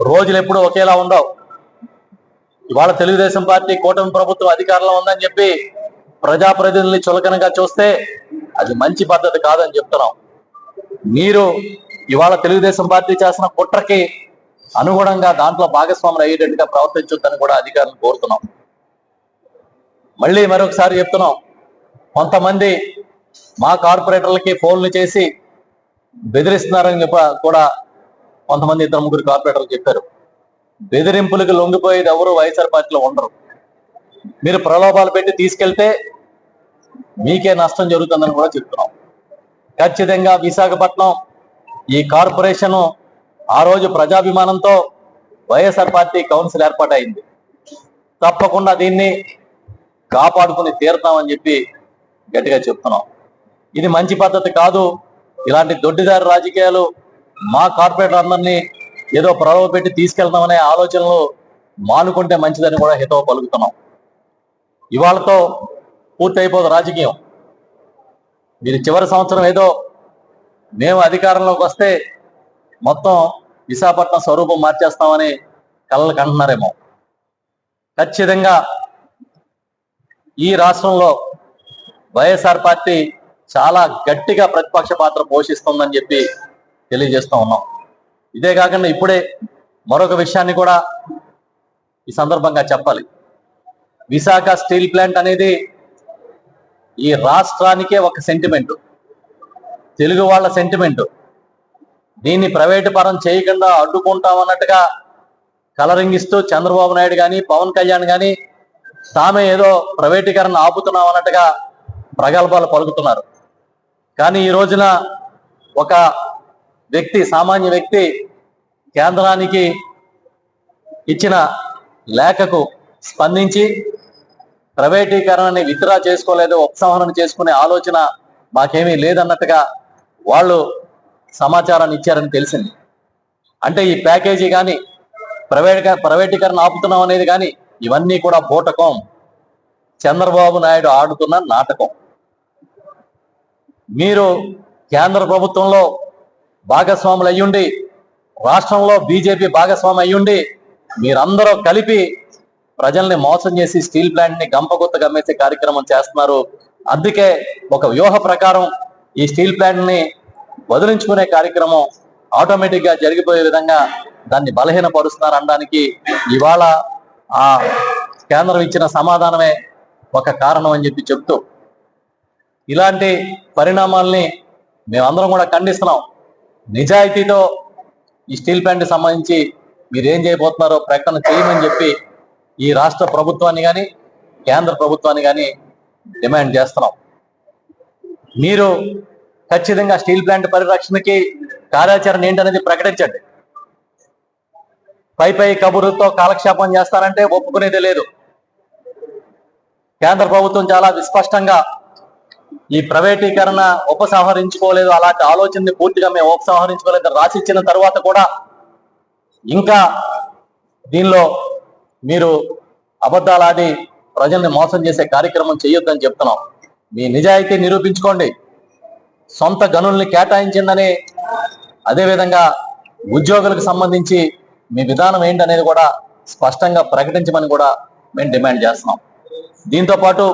రోజులు ఎప్పుడు ఒకేలా ఉండవు. ఇవాళ తెలుగుదేశం పార్టీ కూటమి ప్రభుత్వం అధికారంలో ఉందని చెప్పి ప్రజాప్రతినిధుల్ని చులకనగా చూస్తే అది మంచి పద్ధతి కాదని చెప్తున్నాం. మీరు ఇవాళ తెలుగుదేశం పార్టీ చేసిన కుట్రకి అనుగుణంగా దాంట్లో భాగస్వాములు అయ్యేటట్టుగా ప్రవర్తించొద్దని కూడా అధికారులను కోరుతున్నాం. మళ్ళీ మరొకసారి చెప్తున్నాం, కొంతమంది మా కార్పొరేటర్లకి ఫోన్లు చేసి బెదిరిస్తున్నారని కూడా కొంతమంది 2-3 కార్పొరేటర్లు చెప్పారు. బెదిరింపులకు లొంగిపోయేది ఎవరు వైఎస్ఆర్ పార్టీలో ఉండరు. మీరు ప్రలోభాలు పెట్టి తీసుకెళ్తే మీకే నష్టం జరుగుతుందని కూడా చెప్తున్నాం. ఖచ్చితంగా విశాఖపట్నం ఈ కార్పొరేషన్ ఆ రోజు ప్రజాభిమానంతో వైఎస్ఆర్ పార్టీ కౌన్సిల్ ఏర్పాటైంది. తప్పకుండా దీన్ని కాపాడుకుని తీరుతామని చెప్పి గట్టిగా చెప్తున్నాం. ఇది మంచి పద్ధతి కాదు. ఇలాంటి దొడ్డిదారి రాజకీయాలు మా కార్పొరేటర్ అందరినీ ఏదో ప్రలోభ పెట్టి తీసుకెళ్తామనే ఆలోచనలు మానుకుంటే మంచిదని కూడా హితవు పలుకుతున్నాం. ఇవాళతో పూర్తి అయిపోదు రాజకీయం. మీరు చివరి సంవత్సరం ఏదో మేము అధికారంలోకి వస్తే మొత్తం విశాఖపట్నం స్వరూపం మార్చేస్తామని కలలు కంటున్నారేమో. ఖచ్చితంగా ఈ రాష్ట్రంలో వైఎస్ఆర్ పార్టీ చాలా గట్టిగా ప్రతిపక్ష పాత్ర పోషిస్తుందని చెప్పి తెలియజేస్తూ ఉన్నాం. ఇదే కాకుండా ఇప్పుడే మరొక విషయాన్ని కూడా ఈ సందర్భంగా చెప్పాలి. విశాఖ స్టీల్ ప్లాంట్ అనేది ఈ రాష్ట్రానికే ఒక సెంటిమెంటు, తెలుగు వాళ్ళ సెంటిమెంటు. దీన్ని ప్రైవేటు పరం చేయకుండా అడ్డుకుంటామన్నట్టుగా కలరింగ్ ఇస్తూ చంద్రబాబు నాయుడు కానీ పవన్ కళ్యాణ్ కానీ తామే ఏదో ప్రైవేటీకరణ ఆపుతున్నాం అన్నట్టుగా ప్రగల్భాలు పలుకుతున్నారు. కానీ ఈ రోజున ఒక వ్యక్తి, సామాన్య వ్యక్తి కేంద్రానికి ఇచ్చిన లేఖకు స్పందించి ప్రైవేటీకరణని విత్డ్రా చేసుకోలేదు, ఉపసంహరణ చేసుకునే ఆలోచన మాకేమీ లేదన్నట్టుగా వాళ్ళు సమాచారాన్ని ఇచ్చారని తెలిసింది. అంటే ఈ ప్యాకేజీ కానీ ప్రైవేటీకరణ ఆపుతున్నాం అనేది కానీ ఇవన్నీ కూడా బూటకం, చంద్రబాబు నాయుడు ఆడుతున్న నాటకం. మీరు కేంద్ర ప్రభుత్వంలో భాగస్వాములు అయ్యుండి, రాష్ట్రంలో బీజేపీ భాగస్వామి అయ్యుండి మీరందరూ కలిపి ప్రజల్ని మోసం చేసి స్టీల్ ప్లాంట్ ని గంపగుత్త గమ్మేసే కార్యక్రమం చేస్తున్నారు. అందుకే ఒక వ్యూహ ప్రకారం ఈ స్టీల్ ప్లాంట్ ని వదిలించుకునే కార్యక్రమం ఆటోమేటిక్ గా జరిగిపోయే విధంగా దాన్ని బలహీనపరుస్తున్నారు అనడానికి ఇవాళ ఆ కేంద్రం ఇచ్చిన సమాధానమే ఒక కారణం అని చెప్పి చెప్తూ, ఇలాంటి పరిణామాల్ని మేమందరం కూడా ఖండిస్తున్నాం. నిజాయితీతో ఈ స్టీల్ ప్లాంట్ సంబంధించి మీరు ఏం చేయబోతున్నారో ప్రకటన చేయమని చెప్పి ఈ రాష్ట్ర ప్రభుత్వాన్ని కానీ కేంద్ర ప్రభుత్వాన్ని కానీ డిమాండ్ చేస్తున్నాం. మీరు ఖచ్చితంగా స్టీల్ ప్లాంట్ పరిరక్షణకి కార్యాచరణ ఏంటనేది ప్రకటించండి. పై కబురుతో కాలక్షేపం చేస్తారంటే ఒప్పుకునేది లేదు. కేంద్ర ప్రభుత్వం చాలా విస్పష్టంగా ఈ ప్రైవేటీకరణ ఉపసంహరించుకోలేదు, అలాంటి ఆలోచనని పూర్తిగా మేము ఉపసంహరించుకోలేదు రాసిచ్చిన తర్వాత కూడా ఇంకా దీనిలో మీరు అబద్ధాలాడి ప్రజల్ని మోసం చేసే కార్యక్రమం చేయొద్దని చెప్తున్నాం. మీ నిజాయితీ నిరూపించుకోండి. సొంత గనుల్ని కేటాయించిందని, అదేవిధంగా ఉద్యోగులకు సంబంధించి మీ విధానం ఏంటనేది కూడా స్పష్టంగా ప్రకటించమని కూడా మేము డిమాండ్ చేస్తున్నాం. దీంతో పాటు